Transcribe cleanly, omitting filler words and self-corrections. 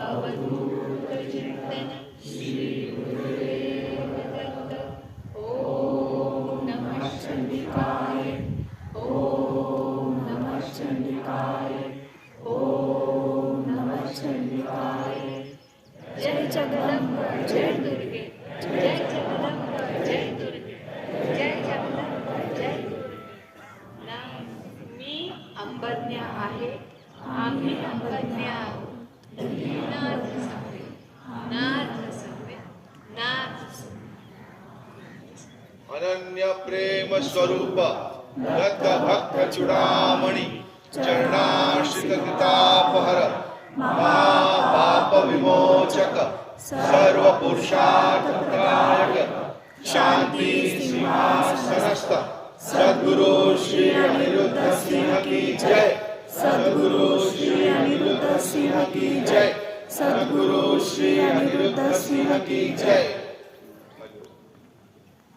अवधूत चिंतन श्री गुरुदेव दत्त. ओम नमः चंडिकाय. ओम नमः चंडिकाय. ओम नमः चंडिकाय. जय जगदंब जय दुर्गे. जय जगदंब जय दुर्गे. जय जगदंब जय दुर्गे. मी अंबज्ञ आहे. आम्ही अंबज्ञ आहोत. नाथ सवे नाथ सवे नाथ सवे. अनन्य प्रेम स्वरूप दत्त भक्त चुडामणि चरणाश्रित कृतापहर महापाप विमोचक सर्व पुरुषार्थ प्रदायक शांति सिंहासनस्थ सद्गुरु श्री अनिरुद्ध सिंह की जय. सद्गुरु श्री अनिरुद्ध सिंह की जय. सद्गुरु श्री अनिरुद्ध सिंह की जय.